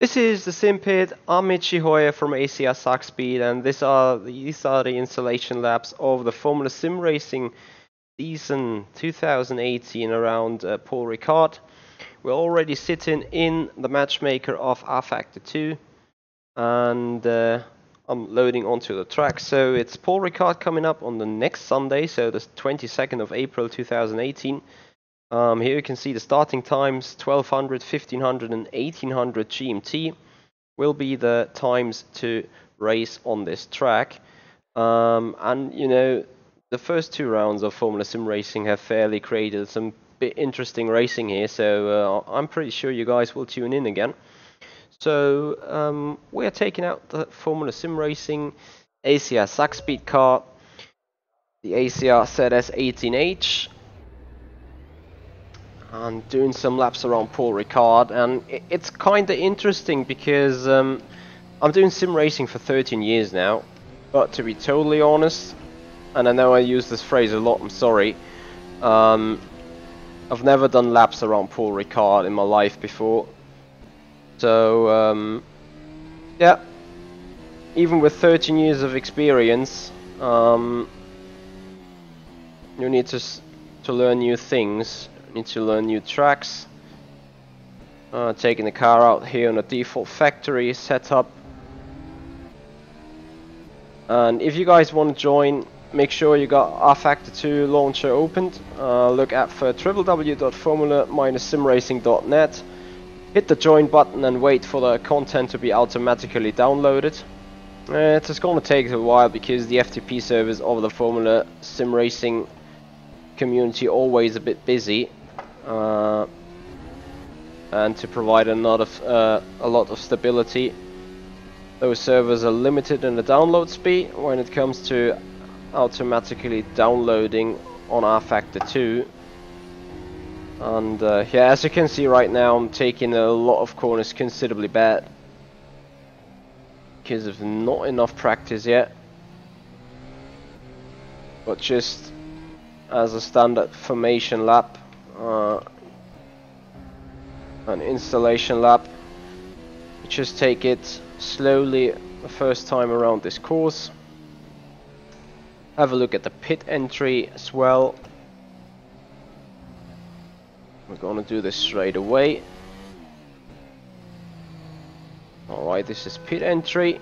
This is the Simpit. I'm Michi Hoyer from ACR Zakspeed, and these are the installation labs of the Formula Sim Racing season 2018 around Paul Ricard. We're already sitting in the matchmaker of rFactor 2, and I'm loading onto the track. So it's Paul Ricard coming up on the next Sunday, so the 22nd of April 2018. Here you can see the starting times, 1200, 1500 and 1800 GMT will be the times to race on this track. And you know, the first two rounds of Formula Sim Racing have fairly created some bit interesting racing here, so I'm pretty sure you guys will tune in again. So we are taking out the Formula Sim Racing ACR Zakspeed car, the ACR ZS18H, and doing some laps around Paul Ricard, and it's kind of interesting because I'm doing sim racing for 13 years now, but to be totally honest, and I know I use this phrase a lot, I'm sorry, I've never done laps around Paul Ricard in my life before. So yeah, even with 13 years of experience, you need to learn new things. Need to learn new tracks. Taking the car out here on a default factory setup. And if you guys want to join, make sure you got rFactor 2 launcher opened. Look out for www.formula-simracing.net. Hit the join button and wait for the content to be automatically downloaded. It's just going to take a while because the FTP servers of the Formula Sim Racing community always a bit busy. And to provide a lot of stability, those servers are limited in the download speed when it comes to automatically downloading on rFactor 2. And yeah, as you can see right now, I'm taking a lot of corners considerably bad because of not enough practice yet. But just as a standard formation lap, an installation lap, you just take it slowly the first time around this course. Have a look at the pit entry as well. We're gonna do this straight away. Alright, this is pit entry.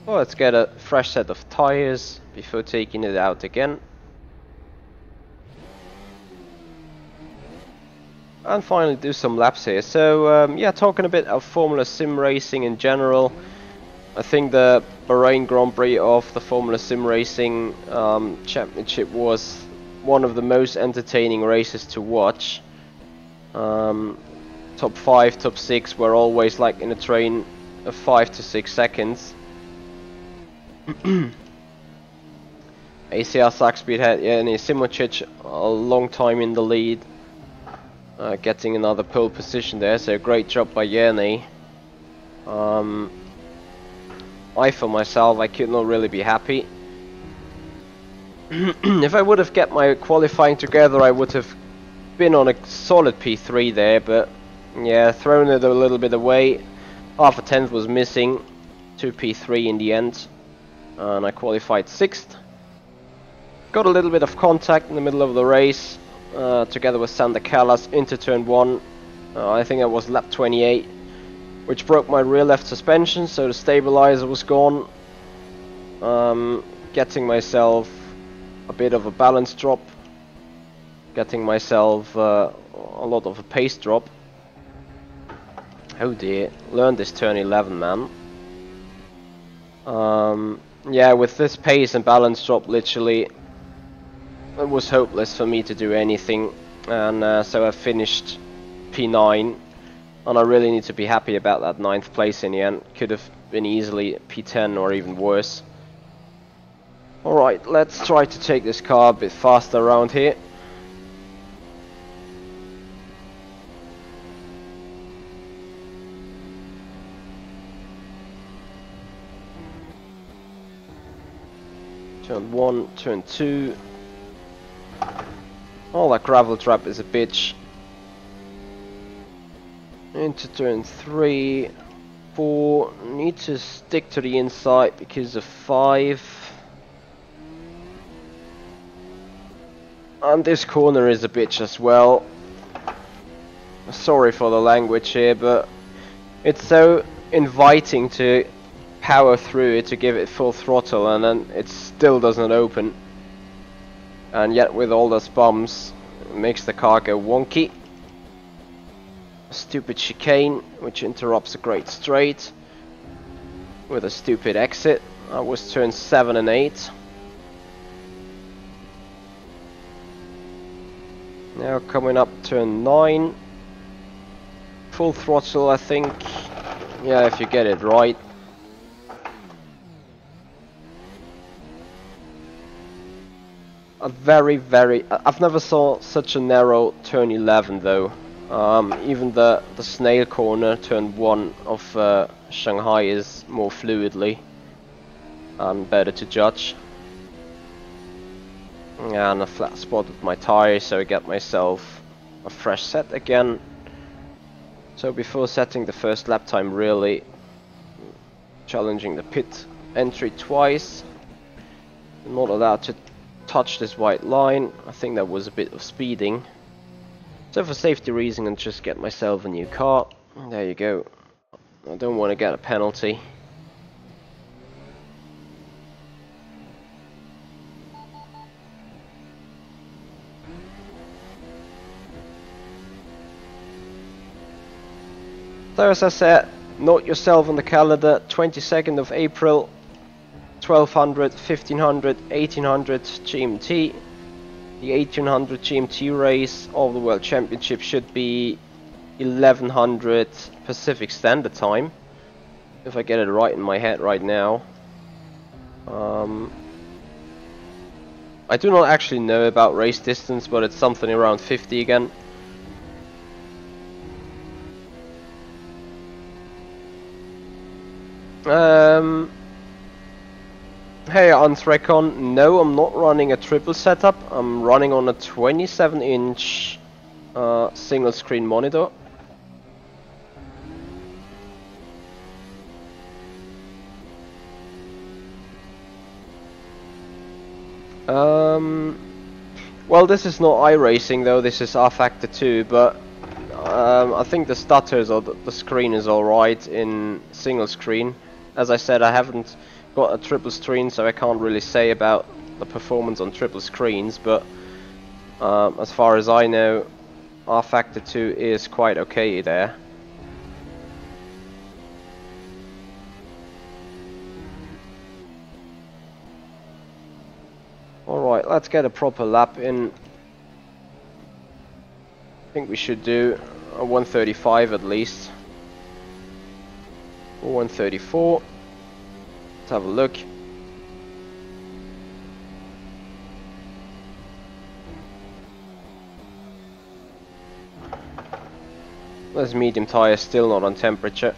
Well, let's get a fresh set of tires before taking it out again. And finally do some laps here. So yeah, talking a bit of Formula Sim Racing in general, I think the Bahrain Grand Prix of the Formula Sim Racing Championship was one of the most entertaining races to watch. Top 5, top 6 were always like in a train of 5 to 6 seconds. ACR Zakspeed had Simocic a long time in the lead. Getting another pole position there, so great job by Yerny. I for myself, I could not really be happy. If I would have kept my qualifying together, I would have been on a solid P3 there, but yeah, thrown it a little bit away. Half a tenth was missing to P3 in the end, and I qualified 6th. Got a little bit of contact in the middle of the race. Together with Sander Callas into turn 1, I think it was lap 28, which broke my rear left suspension, so the stabilizer was gone. Getting myself a bit of a balance drop, getting myself a lot of a pace drop. Oh dear, learned this turn 11, man. Yeah, with this pace and balance drop, literally it was hopeless for me to do anything, and so I finished P9, and I really need to be happy about that 9th place in the end. Could have been easily P10 or even worse. Alright, let's try to take this car a bit faster around here. Turn 1, turn 2. Oh, that gravel trap is a bitch. Into turn 3, 4, need to stick to the inside because of 5. And this corner is a bitch as well. Sorry for the language here, but it's so inviting to power through it, to give it full throttle, and then it still doesn't open. And yet with all those bumps, it makes the car go wonky. Stupid chicane, which interrupts a great straight with a stupid exit. That was turn 7 and 8. Now coming up turn 9. Full throttle, I think. Yeah, if you get it right. I've never saw such a narrow turn 11 though. Even the snail corner, turn 1 of Shanghai, is more fluidly and better to judge. And a flat spot with my tires, so I get myself a fresh set again. So before setting the first lap time, really challenging the pit entry twice. I'm not allowed to touch this white line. I think that was a bit of speeding. So for safety reasons, I'll just get myself a new car. There you go. I don't want to get a penalty. So as I said, note yourself on the calendar, 22nd of April, 1200, 1500, 1800 GMT. The 1800 GMT race of the World Championship should be 1100 Pacific Standard Time, if I get it right in my head right now. I do not actually know about race distance, but it's something around 50 again. Hey Untrecon, no, I'm not running a triple setup. I'm running on a 27-inch single screen monitor. Well, this is not iRacing though, this is rFactor 2, but I think the stutters or the screen is alright in single screen. As I said, I haven't got a triple screen, so I can't really say about the performance on triple screens, but as far as I know, rFactor 2 is quite okay there. Alright, let's get a proper lap in. I think we should do a 135 at least. Or 134. Let's have a look. Those medium tires still not on temperature.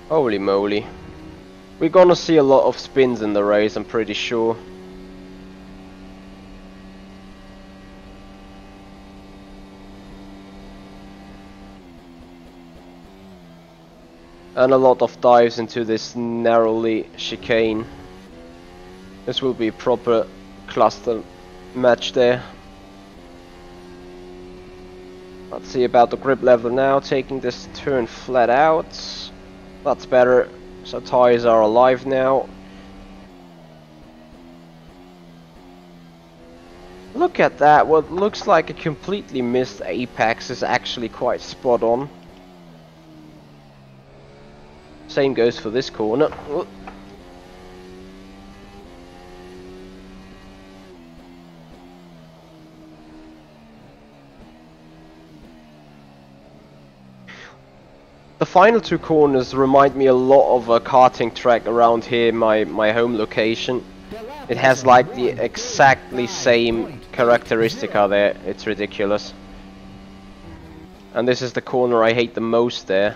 Holy moly. We're gonna see a lot of spins in the race, I'm pretty sure. And a lot of dives into this narrowly chicane. This will be a proper cluster match there. Let's see about the grip level now, taking this turn flat out. That's better, so tires are alive now. Look at that, what looks like a completely missed apex is actually quite spot on. Same goes for this corner. The final two corners remind me a lot of a karting track around here, my home location. It has like the exactly same characteristic there, it's ridiculous. And this is the corner I hate the most there.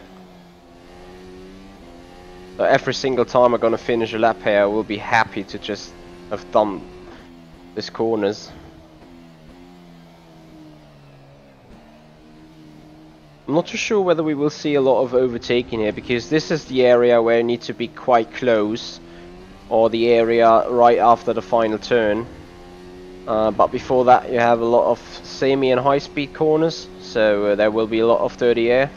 So every single time I'm gonna finish a lap here, I will be happy to just have done these corners. I'm not too sure whether we will see a lot of overtaking here, because this is the area where you need to be quite close, or the area right after the final turn. But before that you have a lot of semi and high speed corners, so there will be a lot of dirty air.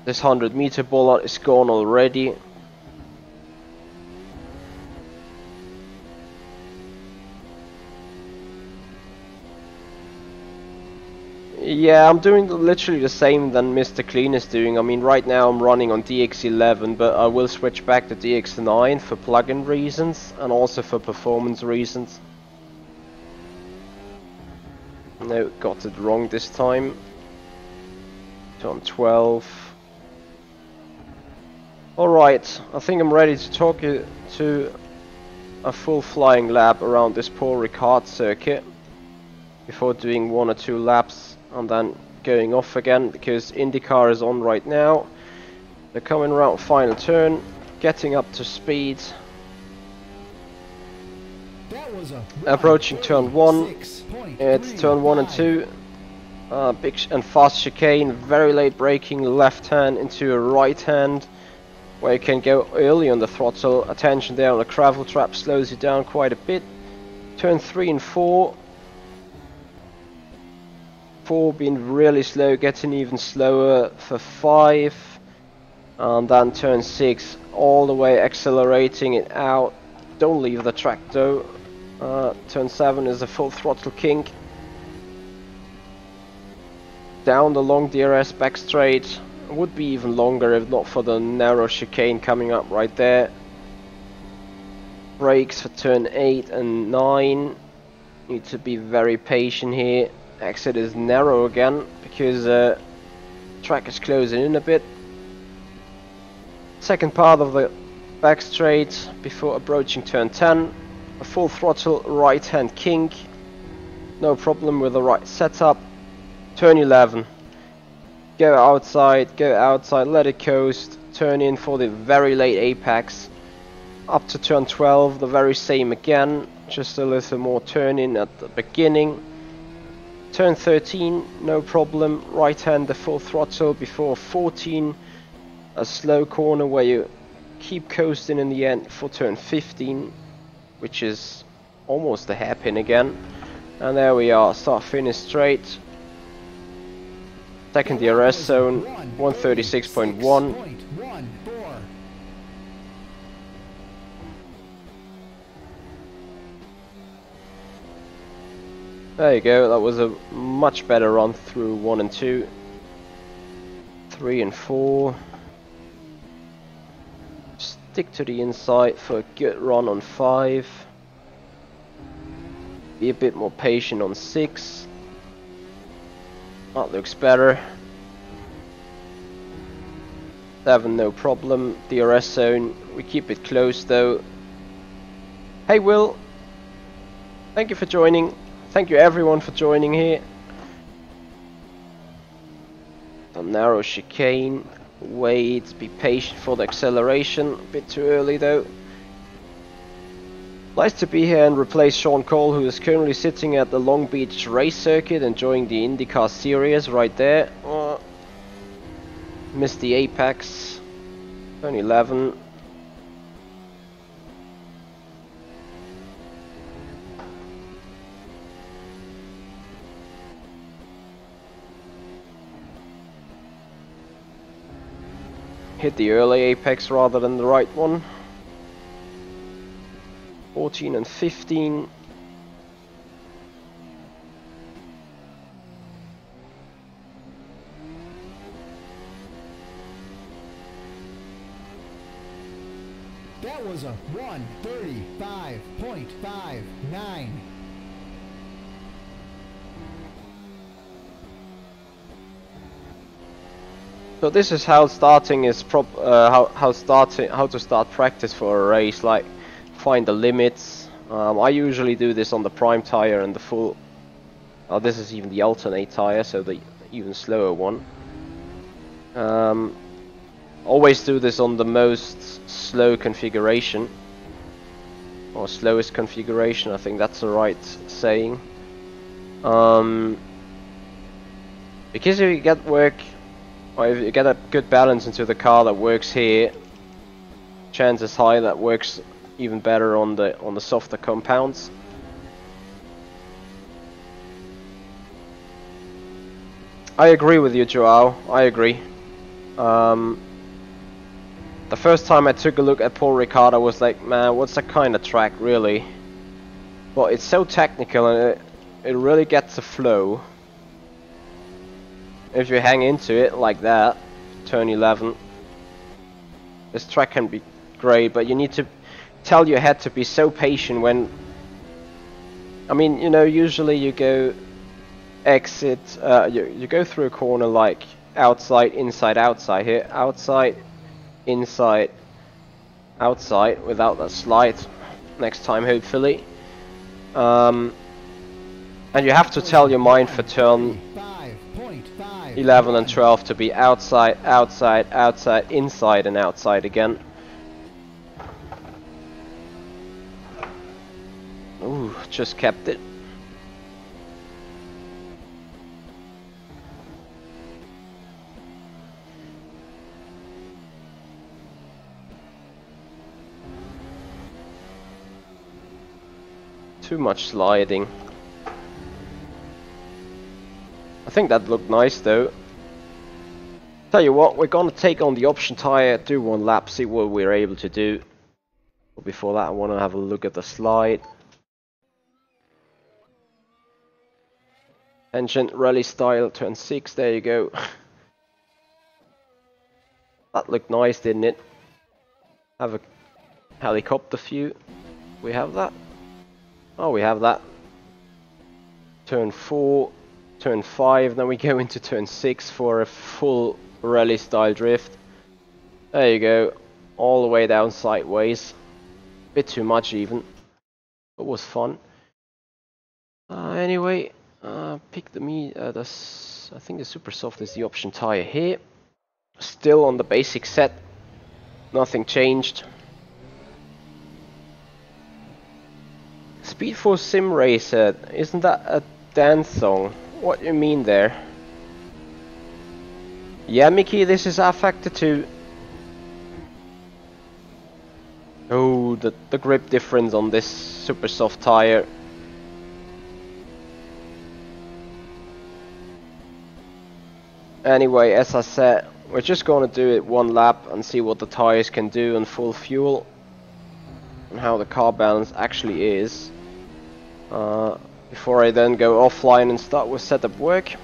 This 100-meter bollard is gone already. Yeah, I'm doing literally the same than Mr. Clean is doing. I mean, right now I'm running on DX11, but I will switch back to DX9 for plug-in reasons and also for performance reasons. No, got it wrong this time. Turn 12. Alright, I think I'm ready to talk you to a full flying lap around this Paul Ricard circuit before doing 1 or 2 laps and then going off again, because IndyCar is on right now. They're coming around final turn, getting up to speed. Approaching turn 1. It's turn 1 and 2. Big and fast chicane, very late braking left hand into a right hand, where you can go early on the throttle. Attention there on the gravel trap slows you down quite a bit. Turn 3 and 4. 4 being really slow, getting even slower for 5. And then turn 6 all the way accelerating it out. Don't leave the track though. Turn 7 is a full throttle kink. Down the long DRS back straight. Would be even longer if not for the narrow chicane coming up right there. Brakes for turn 8 and 9. Need to be very patient here. Exit is narrow again because track is closing in a bit. Second part of the back straight before approaching turn 10. A full throttle right hand kink. No problem with the right setup. Turn 11. Go outside, let it coast, turn in for the very late apex. Up to turn 12, the very same again, just a little more turn in at the beginning. Turn 13, no problem, right hand the full throttle before 14. A slow corner where you keep coasting in the end for turn 15, which is almost a hairpin again. And there we are, start finish straight. Second DRS zone, 136.1. There you go, that was a much better run through 1 and 2. 3 and 4. Stick to the inside for a good run on 5. Be a bit more patient on 6. That looks better. 7, no problem. DRS zone, we keep it close though. Hey Will, thank you for joining. Thank you everyone for joining here. A narrow chicane. Wait, be patient for the acceleration. A bit too early though. Nice to be here and replace Sean Cole, who is currently sitting at the Long Beach race circuit enjoying the IndyCar series right there. Missed the apex. Turn 11. Hit the early apex rather than the right one. 14 and 15. That was a 1:35.59. So this is how starting is how to start practice for a race. Like, find the limits, I usually do this on the prime tire and the full. Oh, this is even the alternate tire, so the even slower one. Always do this on the most slow configuration, or slowest configuration. I think that's the right saying. Because if you get work, or if you get a good balance into the car that works here, chances high that works even better on the softer compounds. I agree with you, Joao. I agree. The first time I took a look at Paul Ricard, I was like, man, what's that kind of track, really? But it's so technical, and it really gets a flow. If you hang into it like that, turn 11, this track can be great, but you need to tell your head to be so patient when... I mean, you know, usually you go exit, you go through a corner like outside, inside, outside. Here, outside, inside, outside, without that slide next time, hopefully. And you have to tell your mind for turn 11 and 12 to be outside, outside, outside, inside and outside again. Ooh, just kept it. Too much sliding. I think that looked nice though. Tell you what, we're gonna take on the option tire, do one lap, see what we're able to do. But before that I wanna have a look at the slide. Engine rally style, turn 6, there you go. That looked nice, didn't it? Have a helicopter view. We have that? Oh, we have that. Turn 4, turn 5, then we go into turn 6 for a full rally style drift. There you go, all the way down sideways. Bit too much even, but was fun. Anyway, pick the I think the super soft is the option tire here. Still on the basic set, nothing changed. Speed for SimRacing, isn't that a dance song? What do you mean there? Yeah, Michi, this is rFactor 2. Oh, the grip difference on this super soft tire. Anyway, as I said, we're just gonna do it one lap and see what the tires can do on full fuel and how the car balance actually is. Before I then go offline and start with setup work.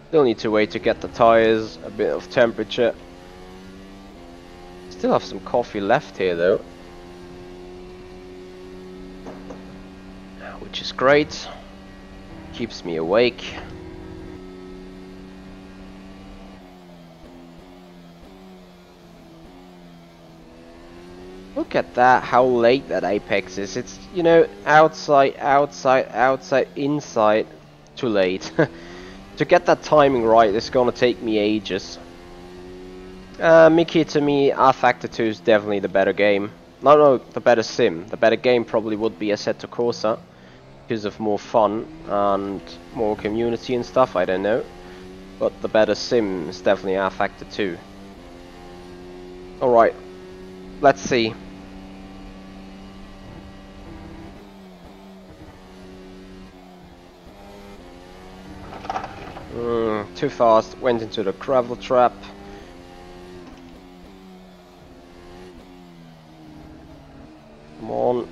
Still need to wait to get the tires, a bit of temperature. Still have some coffee left here though, which is great, keeps me awake. Look at that, how late that apex is. It's, you know, outside, outside, outside, inside, too late. To get that timing right, it's gonna take me ages. Michi, to me, rFactor 2 is definitely the better game. No, the better sim. The better game probably would be Assetto Corsa, because of more fun and more community and stuff, I don't know. But the better sim is definitely rFactor 2. Alright, let's see. Too fast, went into the gravel trap. Come on.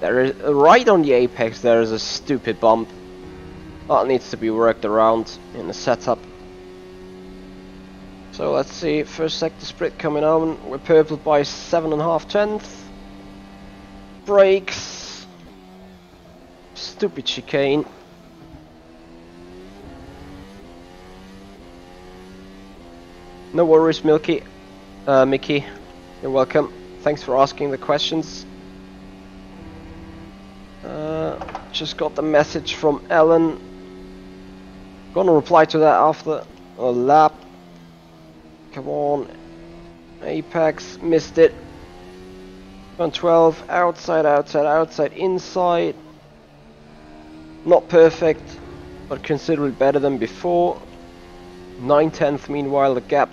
There is, right on the apex there is a stupid bump. That needs to be worked around in the setup. So let's see, first sector split coming on. We're purple by 7.5 tenths. Brakes. Stupid chicane. No worries, Michi. You're welcome. Thanks for asking the questions. Just got the message from Ellen. Gonna reply to that after a lap. Come on. Apex, missed it. 112, outside, outside, outside, inside. Not perfect, but considerably better than before. 9 tenths meanwhile the gap.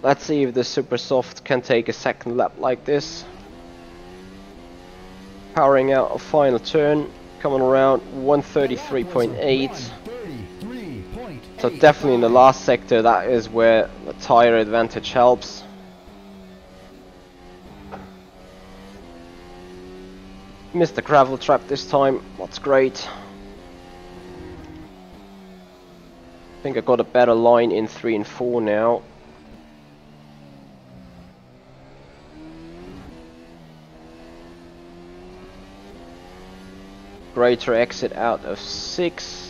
Let's see if the Super Soft can take a second lap like this. Powering out a final turn, coming around 133.8. So definitely in the last sector, that is where the tire advantage helps. Missed the gravel trap this time, that's great. I think I got a better line in 3 and 4 now. Greater exit out of 6.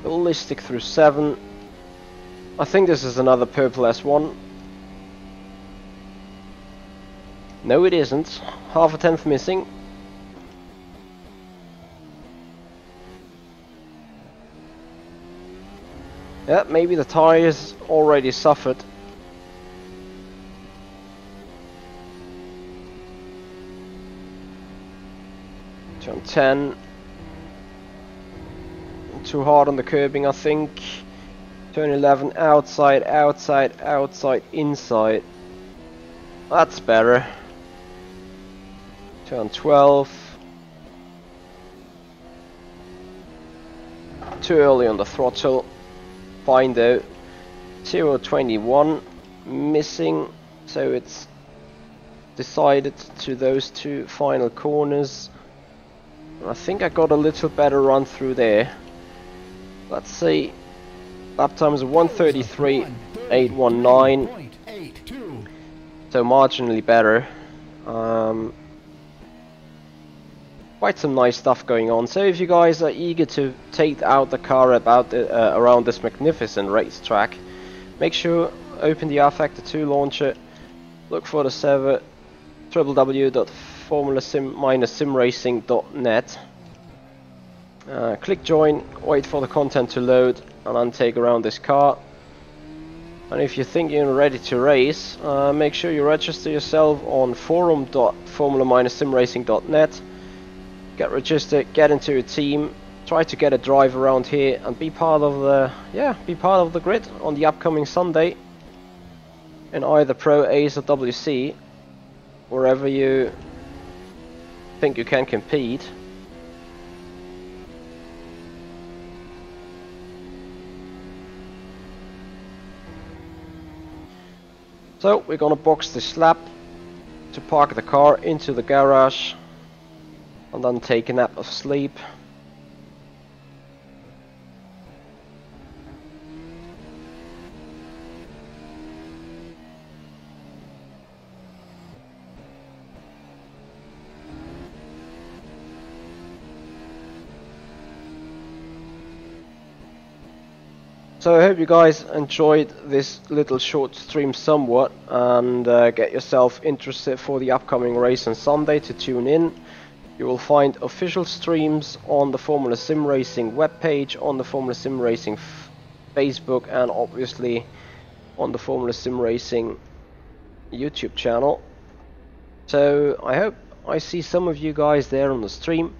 Ballistic through 7. I think this is another purple S1. No, it isn't. Half a tenth missing. Yeah, maybe the tires already suffered. Turn 10. Too hard on the curbing, I think. Turn 11, outside, outside, outside, inside. That's better. Turn 12. Too early on the throttle. Fine though. 0.21 missing, so it's decided to those 2 final corners. I think I got a little better run through there. Let's see. Lap times 133.819. So marginally better. Quite some nice stuff going on. So if you guys are eager to take out the car around this magnificent racetrack, make sure open the rFactor 2 launcher, look for the server www.formulasim-simracing.net. Click join, wait for the content to load, and then take around this car. And if you think you're ready to race, make sure you register yourself on forum.formula-simracing.net. Get registered, get into a team, try to get a drive around here, and be part of the grid on the upcoming Sunday in either Pro, Ace, or WC, wherever you think you can compete. So we're gonna box this lap to park the car into the garage and then take a nap of sleep. So I hope you guys enjoyed this little short stream somewhat, and get yourself interested for the upcoming race on Sunday to tune in. You will find official streams on the Formula Sim Racing webpage, on the Formula Sim Racing Facebook, and obviously on the Formula Sim Racing YouTube channel. So I hope I see some of you guys there on the stream.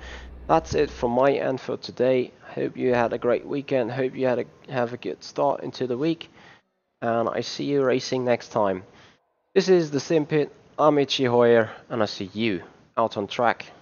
That's it from my end for today. Hope you had a great weekend. Hope you have a good start into the week, and I see you racing next time. This is the Simpit. I'm Michi Hoyer, and I see you out on track.